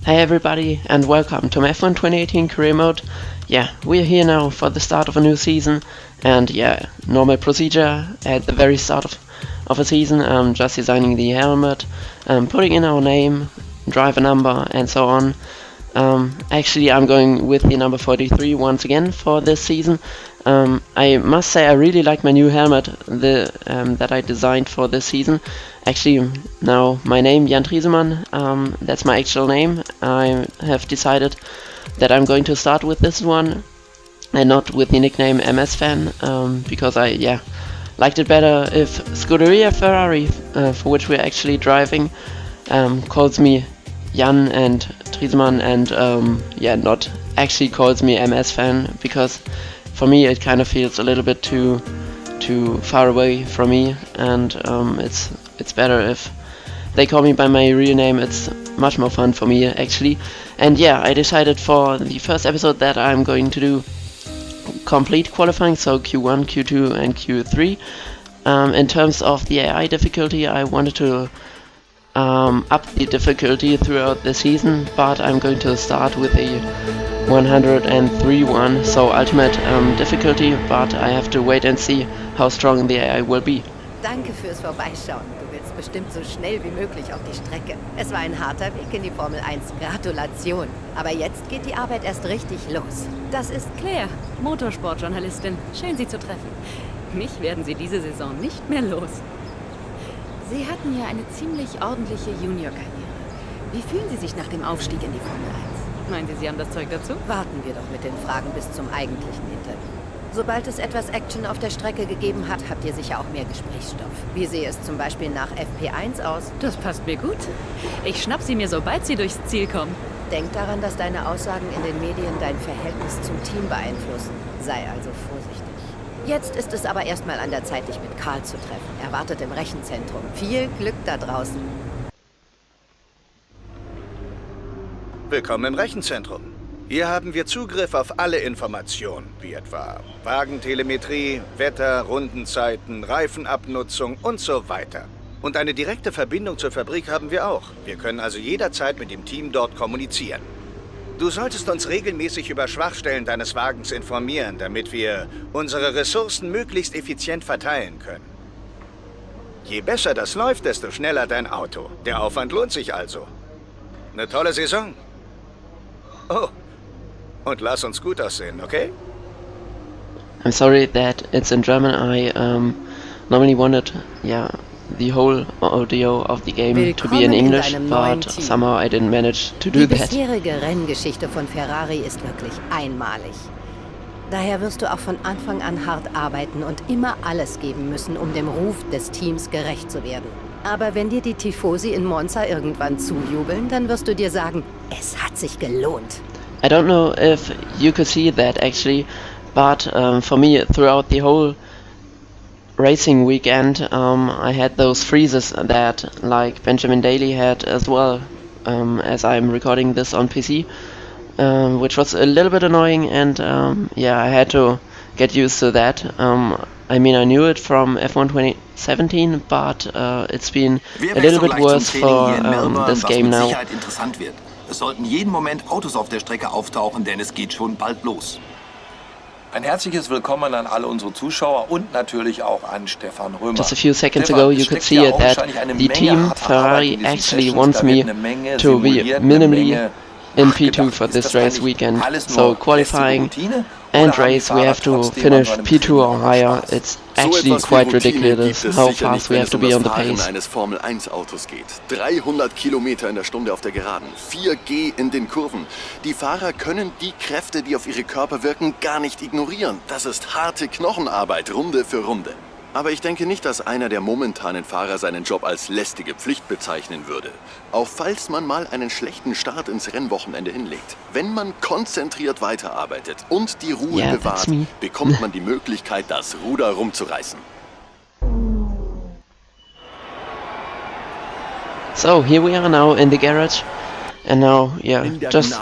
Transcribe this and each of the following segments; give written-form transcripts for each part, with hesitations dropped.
Hey everybody, and welcome to my F1 2018 career mode. Yeah, we're here now for the start of a new season, and yeah, normal procedure at the very start of a season, just designing the helmet, putting in our name, driver number, and so on. Actually, I'm going with the number 43 once again for this season. I must say I really like my new helmet that I designed for this season. Actually, now my name, Jan Triesemann, that's my actual name. I have decided that I'm going to start with this one and not with the nickname MS Fan, because I liked it better if Scuderia Ferrari, for which we're actually driving, calls me Jan and Triesemann and not actually calls me MS Fan, because for me it kind of feels a little bit too far away from me, and it's better if they call me by my real name. It's much more fun for me actually. And yeah, I decided for the first episode that I'm going to do complete qualifying, so Q1, Q2 and Q3. In terms of the AI difficulty, I wanted to up the difficulty throughout the season, but I'm going to start with a 103 one, so ultimate difficulty, but I have to wait and see how strong the AI will be. Danke fürs Vorbeischauen. Du willst bestimmt so schnell wie möglich auf die Strecke. Es war ein harter Weg in die Formel 1. Gratulation. Aber jetzt geht die Arbeit erst richtig los. Das ist Claire, Motorsportjournalistin. Schön, Sie zu treffen. Mich werden Sie diese Saison nicht mehr los. Sie hatten ja eine ziemlich ordentliche Junior-Karriere. Wie fühlen Sie sich nach dem Aufstieg in die Formel 1? Meinen Sie, Sie haben das Zeug dazu? Warten wir doch mit den Fragen bis zum eigentlichen Interview. Sobald es etwas Action auf der Strecke gegeben hat, habt ihr sicher auch mehr Gesprächsstoff. Wie sehe es zum Beispiel nach FP1 aus? Das passt mir gut. Ich schnapp sie mir, sobald sie durchs Ziel kommen. Denk daran, dass deine Aussagen in den Medien dein Verhältnis zum Team beeinflussen. Sei also vorsichtig. Jetzt ist es aber erstmal an der Zeit, dich mit Karl zu treffen. Er wartet im Rechenzentrum. Viel Glück da draußen. Willkommen im Rechenzentrum. Hier haben wir Zugriff auf alle Informationen, wie etwa Wagentelemetrie, Wetter, Rundenzeiten, Reifenabnutzung und so weiter. Und eine direkte Verbindung zur Fabrik haben wir auch. Wir können also jederzeit mit dem Team dort kommunizieren. Du solltest uns regelmäßig über Schwachstellen deines Wagens informieren, damit wir unsere Ressourcen möglichst effizient verteilen können. Je besser das läuft, desto schneller dein Auto. Der Aufwand lohnt sich also. Eine tolle Saison. Oh. Und lass uns gut aussehen, okay? I'm sorry that it's in German. I normally wanted, the whole audio of the game to be in English, but somehow I didn't manage to do that. Die bisherige Renngeschichte von Ferrari ist wirklich einmalig. Daher wirst du auch von Anfang an hart arbeiten und immer alles geben müssen, um dem Ruf des Teams gerecht zu werden. Aber wenn dir die Tifosi in Monza irgendwann zujubeln, dann wirst du dir sagen, es hat sich gelohnt. I don't know if you could see that actually, but for me throughout the whole racing weekend I had those freezes that like Benjamin Daly had as well, as I'm recording this on PC, which was a little bit annoying, and I had to get used to that. I mean, I knew it from F1 2017, but it's been a little bit worse for this game now. Es sollten jeden Moment Autos auf der Strecke auftauchen, denn es geht schon bald los. Ein herzliches Willkommen an alle unsere Zuschauer und natürlich auch an Stefan Römer. Just a few seconds ago you could see it that the team Ferrari actually wants me to be minimally in P2 for this race weekend. So qualifying and race we have to finish P2 or higher. It's actually quite ridiculous how fast we have to be on the pace. Eines Formel 1 Autos geht. 300 Kilometer in der Stunde auf der Geraden. 4G in den Kurven. Die Fahrer können die Kräfte, die auf ihre Körper wirken, gar nicht ignorieren. Das ist harte Knochenarbeit, Runde für Runde. Aber ich denke nicht, dass einer der momentanen Fahrer seinen Job als lästige Pflicht bezeichnen würde. Auch falls man mal einen schlechten Start ins Rennwochenende hinlegt. Wenn man konzentriert weiterarbeitet und die Ruhe bewahrt, bekommt man die Möglichkeit, das Ruder rumzureißen. So, here we are now in the garage. And now, just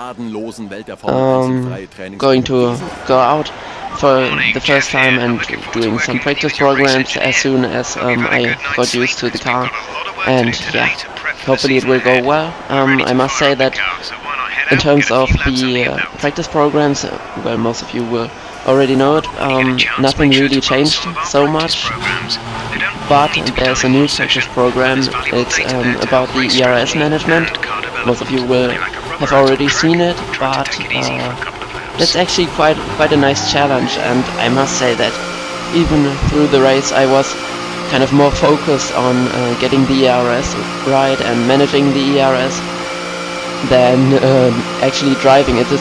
going to go out for the first time and doing some practice programs as soon as I got used to the car. And yeah, hopefully it will go well. I must say that in terms of the practice programs, well, most of you will already know it, nothing really changed so much, but there's a new practice program. It's about the ERS management. Most of you will have already seen it, but it's actually quite a nice challenge, and I must say that even through the race I was kind of more focused on getting the ERS right and managing the ERS than actually driving. It is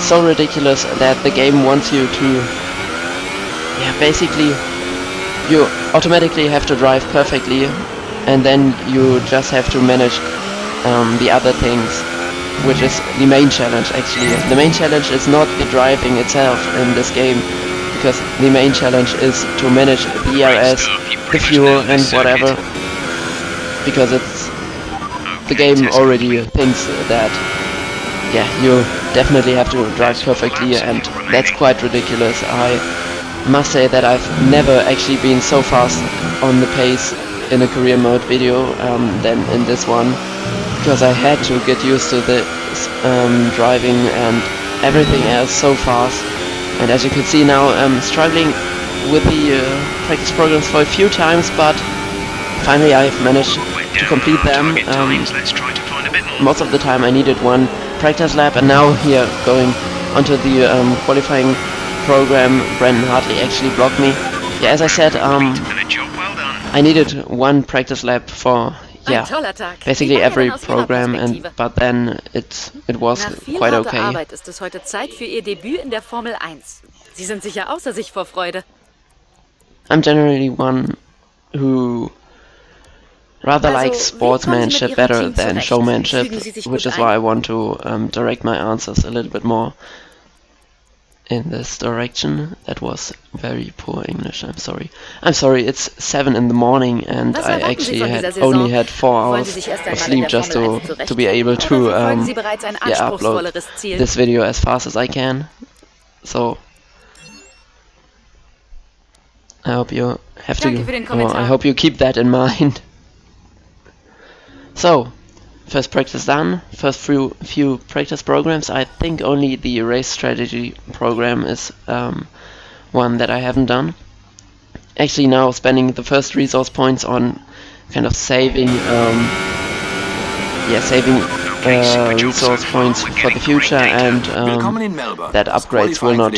so ridiculous that the game wants you to, basically you automatically have to drive perfectly, and then you just have to manage the other things, which is the main challenge actually. The main challenge is not the driving itself in this game, because the main challenge is to manage the ERS, the fuel and whatever, because the game already thinks that you definitely have to drive perfectly, and that's quite ridiculous. I must say that I've never actually been so fast on the pace in a career mode video than in this one, because I had to get used to the driving and everything else so fast. And as you can see now, I'm struggling with the practice programs for a few times, but finally I've managed to complete them. Most of the time I needed one practice lap, and now here going onto the qualifying program, Brandon hardly actually blocked me. As I said, I needed one practice lap for basically every program, but then it was quite okay. Nach viel harter Arbeit ist es heute Zeit für Ihr Debüt in der Formel 1. Sie sind sicher außer sich vor Freude. I'm generally one who rather likes sportsmanship better than showmanship, which is why I want to direct my answers a little bit more in this direction. That was very poor English, I'm sorry. It's 7 in the morning and I actually only had 4 hours of sleep just to be able to upload this video as fast as I can. So I hope you I hope you keep that in mind. So, first practice done, first few practice programs. I think only the race strategy program is one that I haven't done. Actually now spending the first resource points on kind of saving resource points for the future, and that upgrades will not,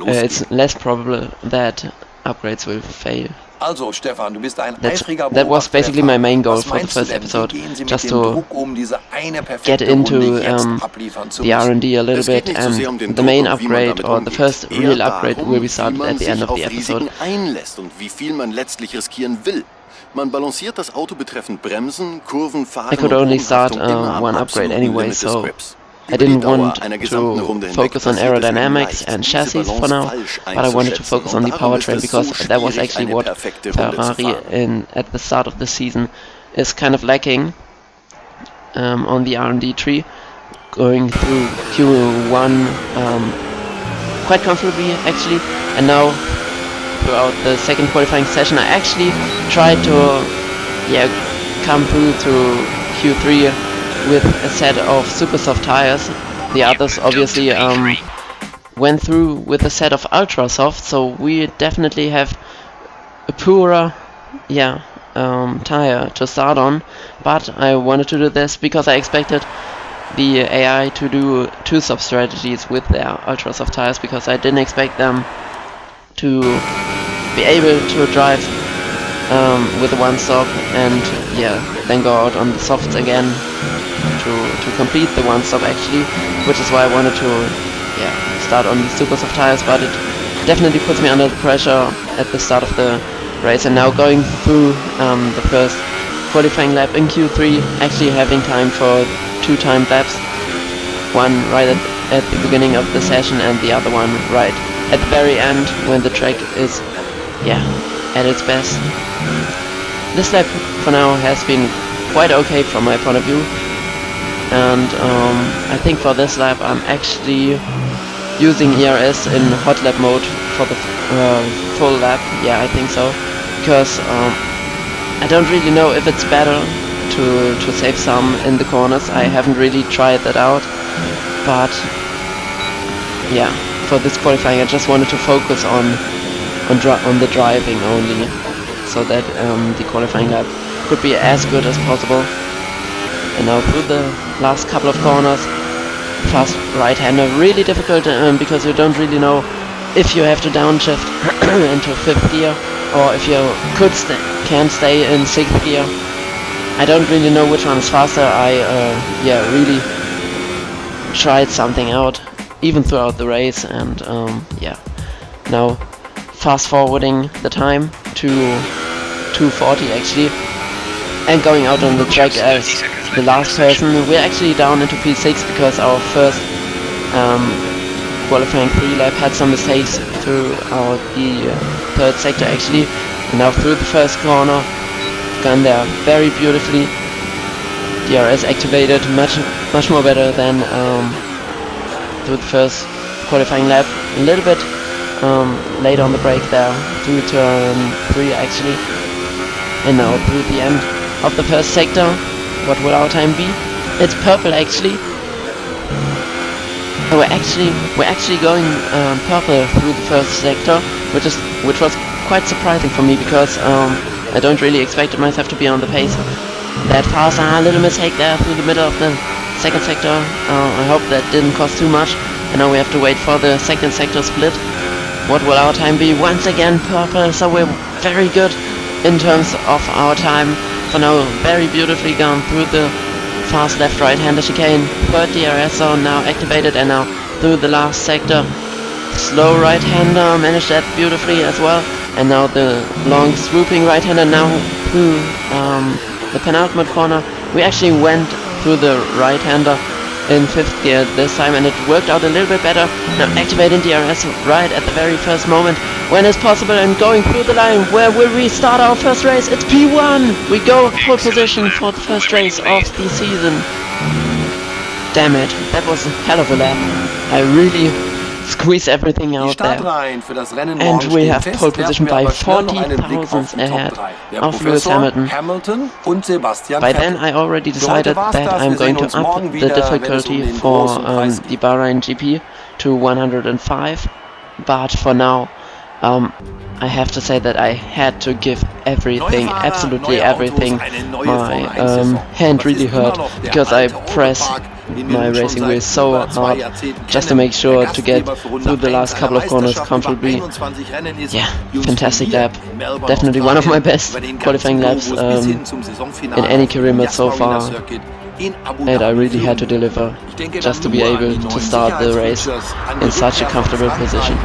it's less probable that upgrades will fail. Also Stefan, du bist ein eifriger That was basically my main goal for the first episode, just to get into the R&D a little bit, and the main upgrade, or the first real upgrade, will be started at the end of the episode. Man balanciert das Auto betreffend Bremsen, Kurven, Fahren. I could only start one upgrade anyway, so I didn't want to focus on aerodynamics and chassis for now, but I wanted to focus on the powertrain, because that was actually what Ferrari at the start of the season is kind of lacking on the R&D tree, going through Q1 quite comfortably actually, and now throughout the second qualifying session I actually tried to come through to Q3 with a set of super soft tires. The others obviously went through with a set of ultra soft, so we definitely have a poorer tire to start on, but I wanted to do this because I expected the AI to do 2 sub strategies with their ultra soft tires, because I didn't expect them to be able to drive with one stop and then go out on the softs again to complete the one stop actually, which is why I wanted to start on the super soft tires, but it definitely puts me under the pressure at the start of the race. And now going through the first qualifying lap in Q3, actually having time for 2 timed laps, one right at the beginning of the session and the other one right at the very end when the track is at its best. This lap for now has been quite okay from my point of view, and I think for this lap I'm actually using ERS in hot lap mode for the full lap. I think so, because I don't really know if it's better to save some in the corners. I haven't really tried that out, but yeah, for this qualifying I just wanted to focus on the driving only, so that the qualifying lap could be as good as possible. And now through the last couple of corners, fast right-hander, really difficult because you don't really know if you have to downshift into 5th gear or if you can stay in 6th gear. I don't really know which one is faster. I really tried something out even throughout the race, and now fast forwarding the time to 2:40 actually, and going out on the track as the last person. We're actually down into P6 because our first qualifying 3 lap had some mistakes throughout the 3rd sector actually, and now through the first corner, gone there very beautifully. DRS activated much more better than through the first qualifying lap. A little bit late on the brake there through turn 3 actually, and now through the end of the first sector. What will our time be? It's purple actually. We're actually going purple through the first sector, which was quite surprising for me because I don't really expect myself to be on the pace that fast. A little mistake there through the middle of the second sector. I hope that didn't cost too much. And now we have to wait for the second sector split. What will our time be? Once again purple, so we're very good in terms of our time. For now, very beautifully gone through the fast left-right-hander chicane. 3rd DRS zone now activated, and now through the last sector. Slow right-hander, managed that beautifully as well. And now the long swooping right-hander now through the penultimate corner. We actually went through the right-hander in 5th gear this time, and it worked out a little bit better. Now activating DRS right at the very first moment when it's possible, and going through the line. Where will we start our first race? It's P1! We go pole position for the first race of the season. Damn it, that was a hell of a lap. I really squeeze everything out there. And we have pole position by 40 thousandths ahead of Lewis Hamilton. By then I already decided that I'm going to up the difficulty for the Bahrain GP to 105, but for now I have to say that I had to give everything, absolutely everything. My hand really hurt because I press my racing wheel so hard just to make sure to get through the last couple of corners comfortably. Yeah, fantastic lap. Definitely one of my best qualifying laps in any career mode so far. And I really had to deliver just to be able to start the race in such a comfortable position.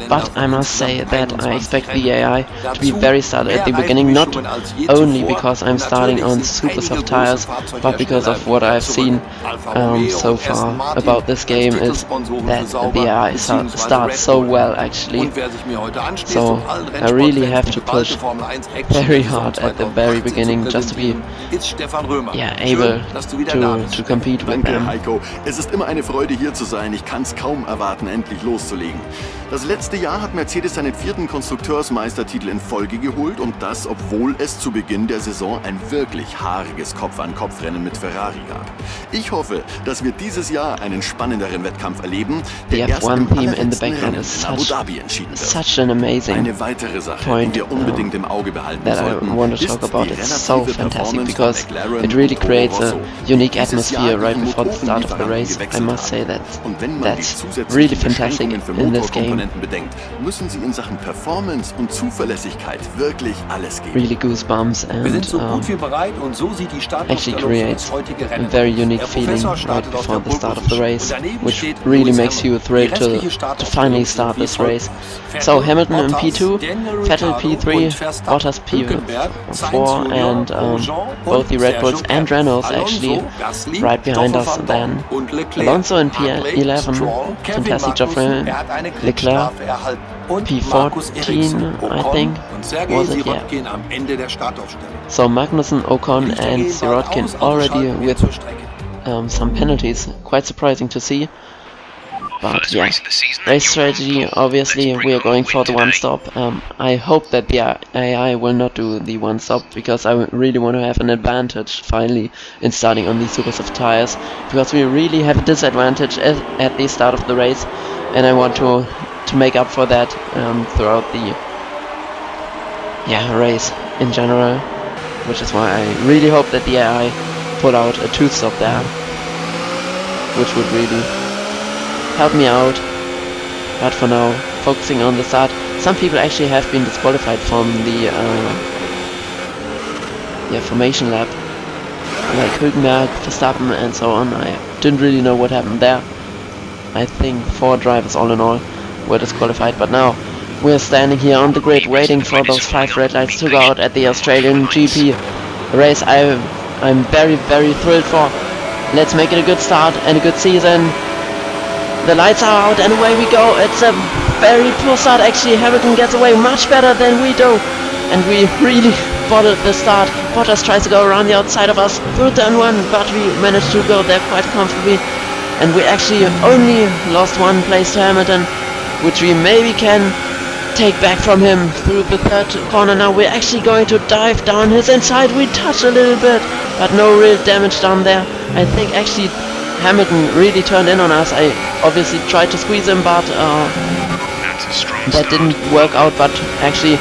But I must say that I expect the AI to be very solid at the beginning, not only because I'm starting on super soft tires, but because of what I've seen so far about this game is that the AI starts so well actually. So I really have to push very hard at the very beginning just to be able to compete with them. Heiko, es ist immer eine Freude hier zu sein. Ich kann es kaum erwarten, endlich loszulegen. Das letzte Jahr hat Mercedes seinen 4. Konstrukteursmeistertitel in Folge geholt, und das, obwohl es zu Beginn der Saison ein wirklich haariges Kopf-an-Kopf-Rennen mit Ferrari gab. Ich hoffe, dass wir dieses Jahr einen spannenderen Wettkampf erleben, der erst im allerletzten Rennen in Abu Dhabi entschieden wird. Eine weitere Sache, die wir unbedingt im Auge behalten sollten, ist die relative Performance because it really creates a unique atmosphere right before the start of the race. I must say that's really fantastic in this game. Müssen Sie in Sachen Performance und Zuverlässigkeit wirklich alles geben. Really goosebumps, and actually creates a very unique feeling right before the start of the race, which really makes you thrilled to finally start this race. So Hamilton in P2, Vettel P3, Bottas P4, and both the Red Bulls and Renaults actually right behind us. Then Alonso in P11, fantastic job for him. Leclerc P14, I think, was it? Yeah. So Magnussen, Ocon and Sirotkin already with some penalties. Quite surprising to see. But yeah, race strategy, obviously we are going for the one stop. I hope that the AI will not do the one stop, because I really want to have an advantage finally in starting on these super soft tires, because we really have a disadvantage at the start of the race, and I want to make up for that throughout the race in general, which is why I really hope that the AI pull out a 2-stop there, which would really help me out. But for now, focusing on the start. Some people actually have been disqualified from the formation lap, like Hülkenberg, Verstappen and so on. I didn't really know what happened there. I think 4 drivers all in all were disqualified, but now we're standing here on the grid waiting for those 5 red lights to go out at the Australian GP race. I'm very, very thrilled for. Let's make it a good start and a good season. The lights are out and away we go. It's a very poor start actually. Hamilton gets away much better than we do, and we really bottled the start. Bottas tries to go around the outside of us through turn 1, but we managed to go there quite comfortably, and we actually only lost 1 place to Hamilton, which we maybe can take back from him through the 3rd corner. Now we're actually going to dive down his inside. We touch a little bit, but no real damage down there. I think actually Hamilton really turned in on us. I obviously tried to squeeze him, but that didn't work out, but actually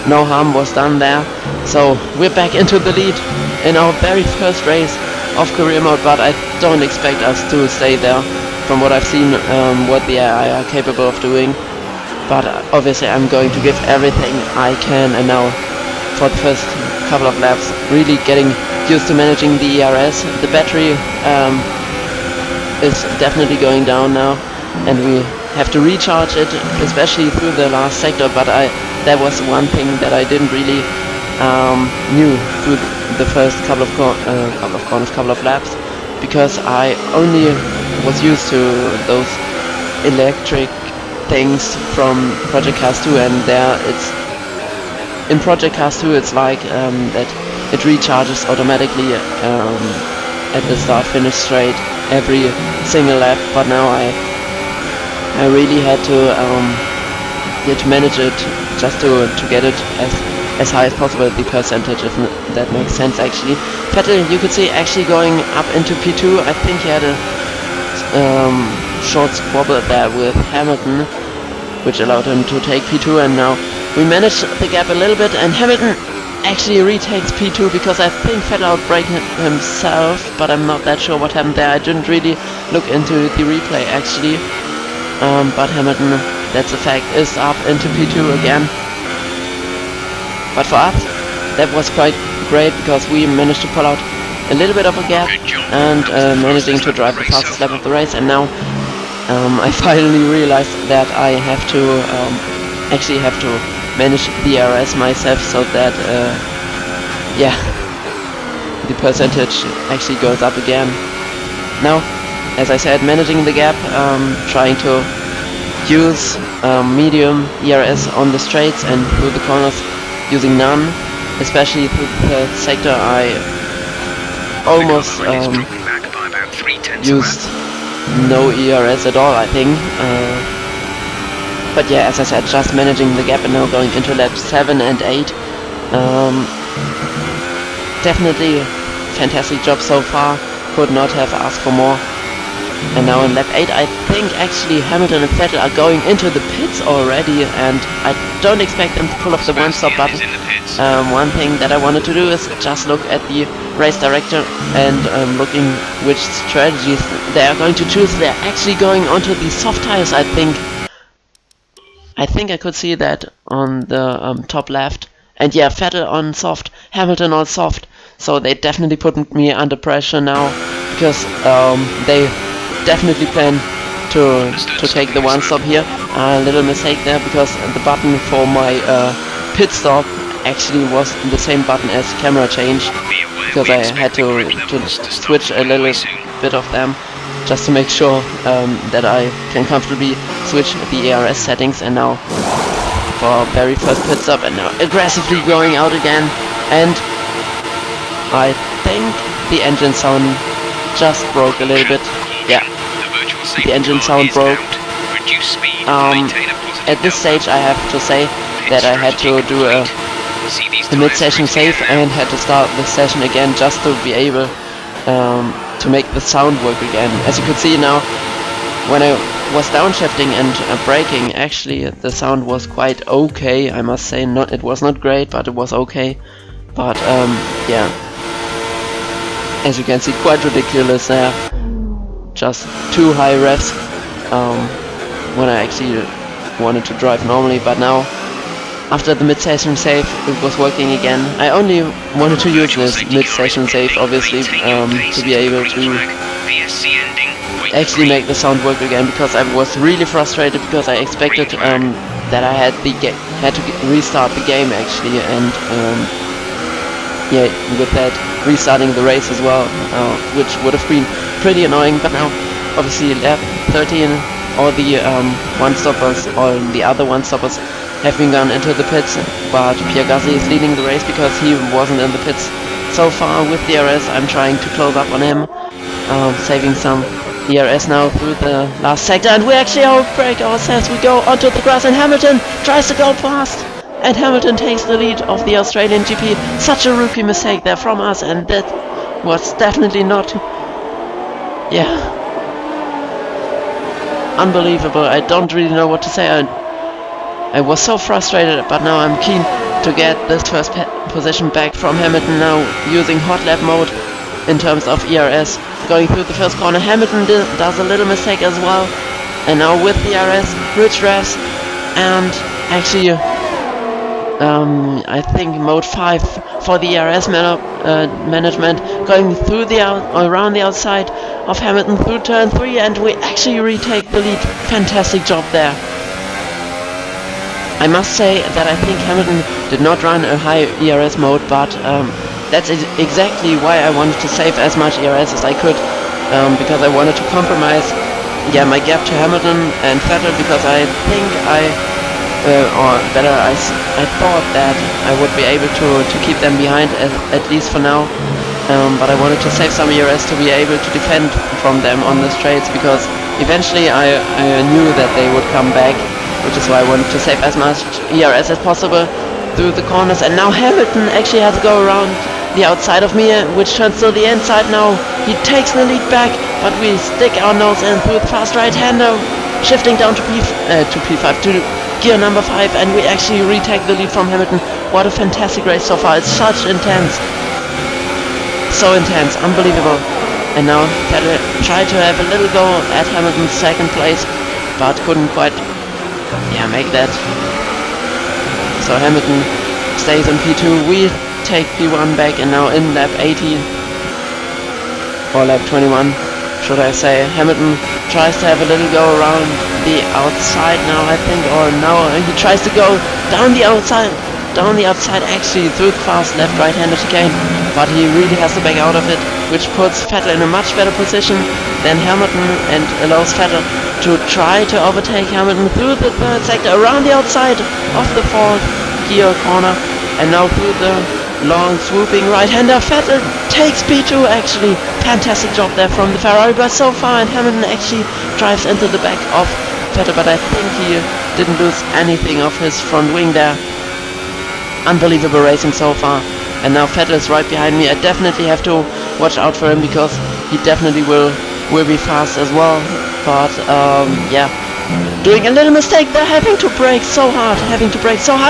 no harm was done there. So we're back into the lead in our very first race of career mode, but I don't expect us to stay there from what I've seen, what the AI are capable of doing. But obviously I'm going to give everything I can, and now for the first couple of laps really getting used to managing the ERS. The battery is definitely going down now, and we have to recharge it, especially through the last sector. But that was one thing that I didn't really knew through the first couple of corners, couple of laps, because I only was used to those electric things from Project Cars 2, and there it's in Project Cars 2 it's like that it recharges automatically at the start finish straight every single lap, but now I really had to manage it just to get it as high as possible, the percentage, if that makes sense actually. Vettel, you could see, actually going up into P2. I think he had a short squabble there with Hamilton, which allowed him to take P2, and now we managed the gap a little bit, and Hamilton actually retakes P2 because I think Vettel outbraked himself, but I'm not that sure what happened there. I didn't really look into the replay actually, but Hamilton, that's a fact, is up into P2 again. But for us, that was quite great because we managed to pull out a little bit of a gap and managing to drive the fastest lap of the race. And now I finally realized that I actually have to manage the RS myself, so that the percentage actually goes up again. Now, as I said, managing the gap, trying to use medium ERS on the straights and through the corners using none, especially through the sector. I almost used no ERS at all, I think. But yeah, as I said, just managing the gap, and now going into lap 7 and 8. Definitely fantastic job so far, could not have asked for more. And now in lap 8, I think actually Hamilton and Vettel are going into the pits already, and I don't expect them to pull off the one-stop button. One thing that I wanted to do is just look at the race director and looking which strategies they are going to choose. They're actually going onto the soft tires, I think. I could see that on the top left. And yeah, Vettel on soft, Hamilton on soft. So they definitely put me under pressure now, because they definitely plan to take the one stop here. A little mistake there, because the button for my pit stop actually was the same button as camera change, because I had to switch a little bit of them just to make sure that I can comfortably switch the ARS settings. And now for our very first pit stop, and now aggressively going out again, and I think the engine sound just broke a little bit. Yeah, the engine sound broke, At this stage I have to say that I had to do a mid-session save and had to start the session again just to be able to make the sound work again. As you could see now, when I was downshifting and braking, actually the sound was quite okay, I must say. It was not great, but it was okay. But yeah, as you can see, quite ridiculous there. Just too high revs when I actually wanted to drive normally, but now after the mid-session save it was working again. I only wanted to use this mid-session save obviously to be able to actually make the sound work again, because I was really frustrated because I expected that I had to restart the game actually, and yeah, with that restarting the race as well, which would have been pretty annoying. But now obviously lap 13, all the one-stoppers, all the other one-stoppers have been gone into the pits, but Pierre Gasly is leading the race because he wasn't in the pits so far with DRS. I'm trying to close up on him, saving some DRS now through the last sector, and we actually outbrake ourselves. We go onto the grass and Hamilton tries to go past, and Hamilton takes the lead of the Australian GP. Such a rookie mistake there from us, and that was definitely not, yeah, unbelievable. I don't really know what to say. I was so frustrated, but now I'm keen to get this first position back from Hamilton now, using hot lap mode in terms of ERS. Going through the first corner, Hamilton does a little mistake as well, and now with the ERS, rich revs, and actually I think mode 5 for the ERS management, going through around the outside of Hamilton through turn 3, and we actually retake the lead. Fantastic job there. I must say that I think Hamilton did not run a high ERS mode, but that's exactly why I wanted to save as much ERS as I could, because I wanted to compromise, yeah, my gap to Hamilton and Vettel, because I think I thought that I would be able to keep them behind at least for now, but I wanted to save some ERS to be able to defend from them on the straights, because eventually I knew that they would come back, which is why I wanted to save as much ERS as possible through the corners. And now Hamilton actually has to go around the outside of me, which turns to the inside now. He takes the lead back, but we stick our nose in through the fast right-hander, shifting down to P5, to gear number 5, and we actually retake the lead from Hamilton. What a fantastic race so far. It's such intense. So intense, unbelievable. And now Vettel tried to have a little go at Hamilton's second place, but couldn't quite, yeah, make that. So Hamilton stays on P2, we take P1 back, and now in lap 18, or lap 21 should I say, Hamilton tries to have a little go around the outside now, I think, or now he tries to go down the outside actually through the fast left right-hander chicane, but he really has to back out of it, which puts Vettel in a much better position than Hamilton and allows Vettel to try to overtake Hamilton through the third sector, around the outside of the fourth gear corner, and now through the long swooping right-hander. Vettel takes P2 actually. Fantastic job there from the Ferrari bus so far, and Hamilton actually drives into the back of Vettel, but I think he didn't lose anything of his front wing there. Unbelievable racing so far, and now Vettel is right behind me. I definitely have to watch out for him, because he definitely will be fast as well, but yeah, doing a little mistake there, having to brake so hard,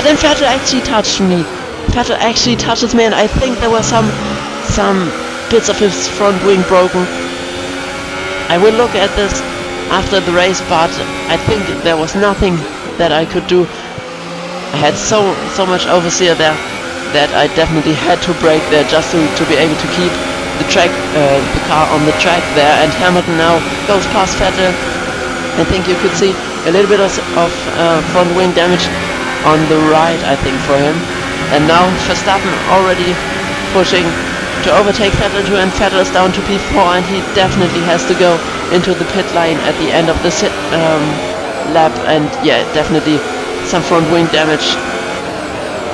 and Vettel actually touched me. Vettel actually touches me, and I think there were some bits of his front wing broken. I will look at this after the race, but I think there was nothing that I could do. I had so much oversteer there that I definitely had to brake there just to be able to keep the car on the track there. And Hamilton now goes past Vettel. I think you could see a little bit of front wing damage on the right, I think, for him. And now Verstappen already pushing to overtake Vettel too, and Vettel is down to P4, and he definitely has to go into the pit lane at the end of the lap. And yeah, definitely some front wing damage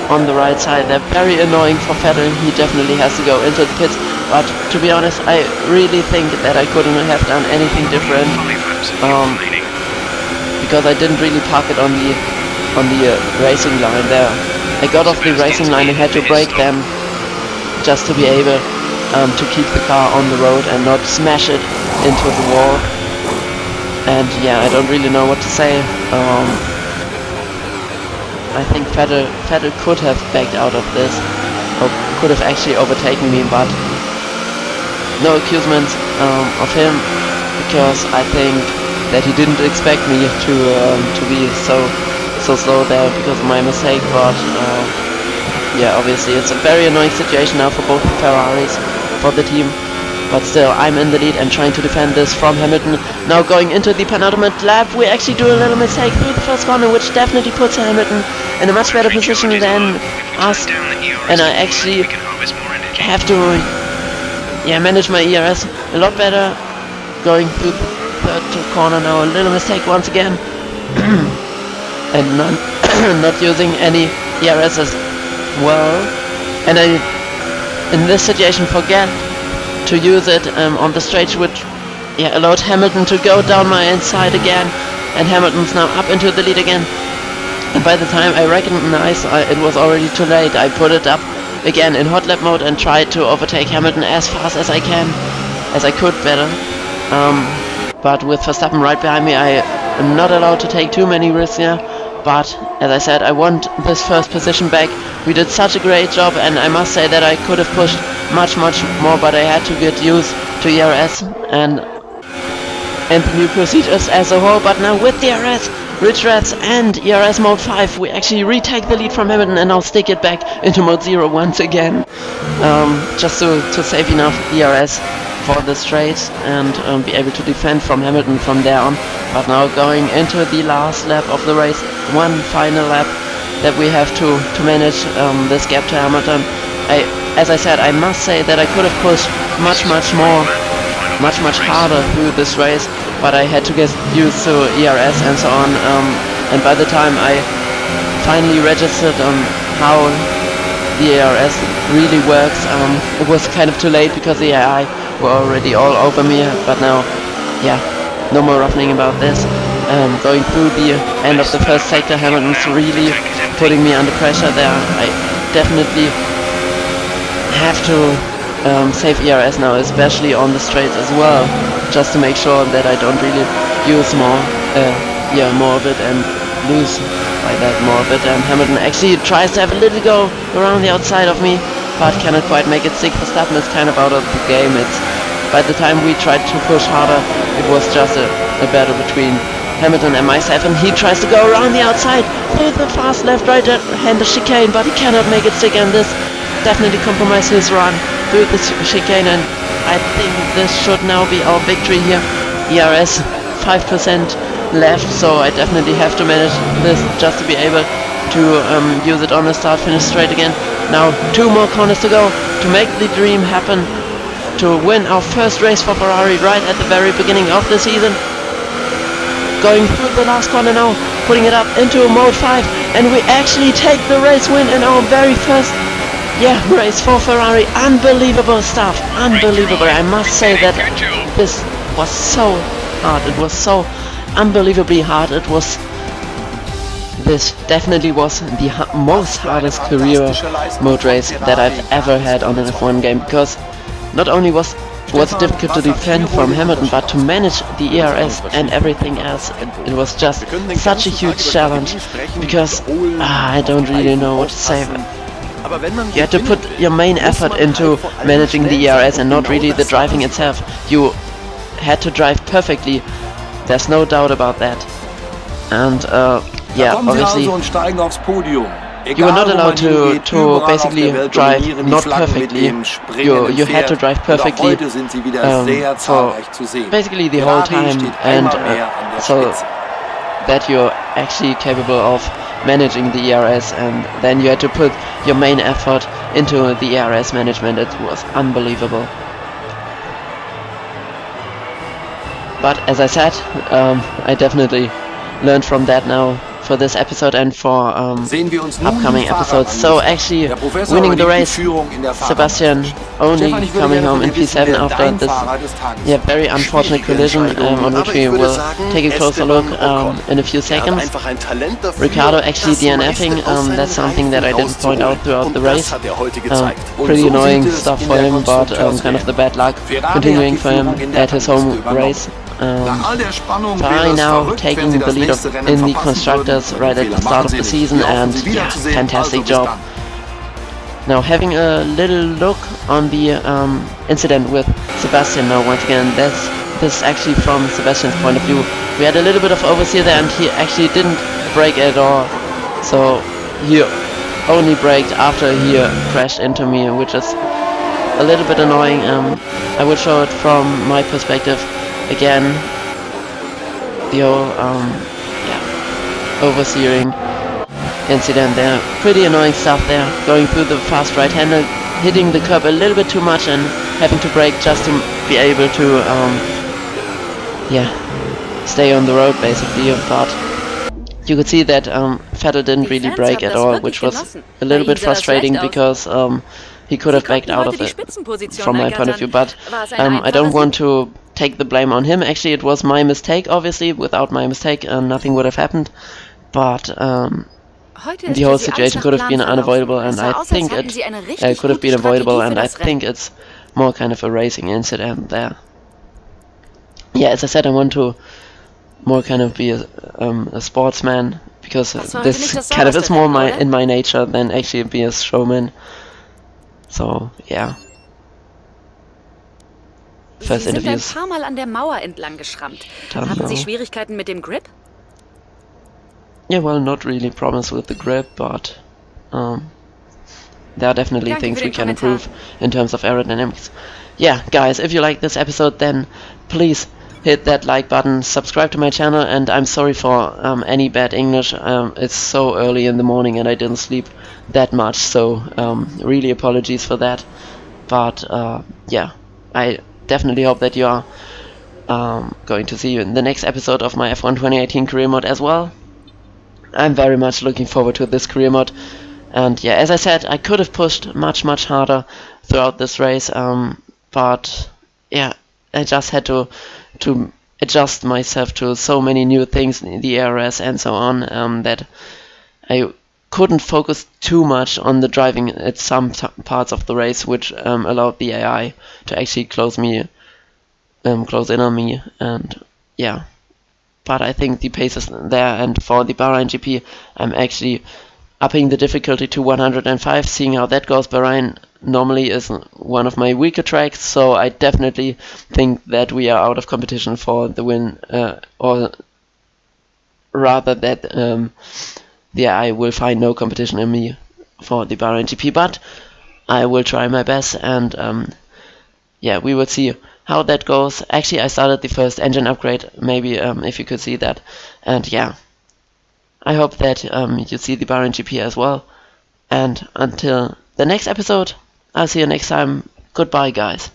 on the right side. They're very annoying for Vettel. He definitely has to go into the pits, but to be honest, I really think that I couldn't have done anything different, because I didn't really park it on the racing line there. I got off the racing line and had to brake then, just to be able to keep the car on the road and not smash it into the wall. And yeah, I don't really know what to say. I think Vettel could have backed out of this, or could have actually overtaken me, but no accusement of him, because I think that he didn't expect me to be so slow there because of my mistake. But yeah, obviously it's a very annoying situation now for both Ferraris, for the team. But still, I'm in the lead and trying to defend this from Hamilton. Now going into the penultimate lap, we actually do a little mistake through the first corner, which definitely puts Hamilton in a much better position than us. And I actually have to manage my ERS a lot better. Going through the third corner now, a little mistake once again. And not using any ERS as well. And I, in this situation, forget to use it on the straight, which allowed Hamilton to go down my inside again, and Hamilton's now up into the lead again. And by the time I recognized it was already too late, I put it up again in hot lap mode and tried to overtake Hamilton as fast as I could better. But with Verstappen right behind me, I am not allowed to take too many risks here. But as I said, I want this first position back. We did such a great job, and I must say that I could have pushed much more, but I had to get used to ERS and the new procedures as a whole. But now with DRS, Ridge Rats and ERS mode 5, we actually retake the lead from Hamilton and now stick it back into mode 0 once again, just to save enough ERS for the straight and be able to defend from Hamilton from there on. But now going into the last lap of the race, one final lap that we have to manage this gap to Hamilton. As I said, I must say that I could have pushed much more, much harder through this race, but I had to get used to ERS and so on. And by the time I finally registered on how the ERS really works, it was kind of too late because the AI were already all over me. But now, no more roughening about this. Going through the end of the first sector, Hamilton's really putting me under pressure there. I definitely have to save ERS now, especially on the straights as well, just to make sure that I don't really use more of it and lose by that more of it. And Hamilton actually tries to have a little go around the outside of me, but cannot quite make it stick. Verstappen is kind of out of the game. It's by the time we tried to push harder, it was just a battle between Hamilton and myself, and he tries to go around the outside through the fast left-right-hander chicane, but he cannot make it stick, and this definitely compromised his run through the chicane. And I think this should now be our victory here. ERS 5% left, so I definitely have to manage this just to be able to use it on the start-finish straight again. Now 2 more corners to go to make the dream happen, to win our first race for Ferrari right at the very beginning of the season. Going through the last corner now, putting it up into mode 5, and we actually take the race win in our very first race for Ferrari. Unbelievable stuff, unbelievable. I must say that this was so hard. It was so unbelievably hard. This definitely was the most hardest career mode race that I've ever had on an F1 game, because not only was it difficult to defend from Hamilton, but to manage the ERS and everything else, it was just such a huge challenge, because I don't really know what to say. You had to put your main effort into managing the ERS and not really the driving itself. You had to drive perfectly, there's no doubt about that. And obviously you were not allowed to basically drive not perfectly. You had to drive perfectly for basically the whole time, and so that you're actually capable of managing the ERS, and then you had to put your main effort into the ERS management. It was unbelievable. But as I said, I definitely learned from that now for this episode and for Sehen wir uns nun upcoming die episodes. Fahreranalyse So an. actually Der Professor winning the übernimmt die race, Führung in der Sebastian Fahreranalyse. only Stefan, ich würde coming gerne home in von dir wissen, P7 wer after dein this Fahrer des Tages yeah, ist. very unfortunate collision on which aber we ich würde will sagen, take a closer look in a few Er hat seconds. einfach ein Talent dafür, Ricciardo actually das meiste DNFing, aus seinen that's something that I Reifen didn't point out rauszuholen. throughout Und the das race. hat er heute gezeigt. Pretty so annoying sieht es stuff in for der him, but kind of the bad luck Ferrari continuing hat die for him Führung in der at his Rangliste home übernommen. race. Nach all der Spannung Ferrari wäre es now verrückt, wenn taking sie the das lead nächste Rennen in the verpassen Constructors würden. right at Fehler the start machen of the sie nicht. season, Wir hoffen, and Sie yeah, wiederzusehen. fantastic Also bis job. dann. Now having a little look on the incident with Sebastian now once again, this is actually from Sebastian's point of view. We had a little bit of oversteer there and he actually didn't brake at all, so he only braked after he crashed into me, which is a little bit annoying. I will show it from my perspective again, the whole oversteering incident there. Pretty annoying stuff there, going through the fast right-hander, hitting the curb a little bit too much and having to brake just to be able to stay on the road basically. But you could see that Vettel didn't really brake at all, which was a little bit frustrating because he could have backed out of it from my point of view. But I don't want to take the blame on him. Actually, it was my mistake, obviously. Without my mistake, nothing would have happened. But the whole situation could have been unavoidable, and I think it could have been avoidable, and I think it's more kind of a racing incident there. Yeah, as I said, I want to more kind of be a sportsman, because this kind of is more in my nature than actually be a showman. So yeah. First Sie sind ein interviews. paar Mal an der Mauer entlang geschrammt. Dann Hatten Sie noch. Schwierigkeiten mit dem Grip? Yeah, well, not really problems with the grip, but there are definitely Danke things für we den can Kommentar. improve in terms of aerodynamics. Yeah, guys, if you like this episode, then please hit that like button, subscribe to my channel, and I'm sorry for any bad English. It's so early in the morning and I didn't sleep that much, so really apologies for that. But yeah, I definitely hope that you are going to see you in the next episode of my F1 2018 career mode as well. I'm very much looking forward to this career mode, and yeah, as I said, I could have pushed much harder throughout this race, but yeah, I just had to adjust myself to so many new things in the ARS and so on, that I couldn't focus too much on the driving at some parts of the race, which allowed the AI to actually close in on me, and yeah. But I think the pace is there, and for the Bahrain GP, I'm actually upping the difficulty to 105, seeing how that goes. Bahrain normally is one of my weaker tracks, so I definitely think that we are out of competition for the win, or rather that I will find no competition in me for the Bahrain GP, but I will try my best, and yeah, we will see how that goes. Actually, I started the first engine upgrade, maybe if you could see that, and yeah, I hope that you see the Bahrain GP as well, and until the next episode, I'll see you next time. Goodbye, guys.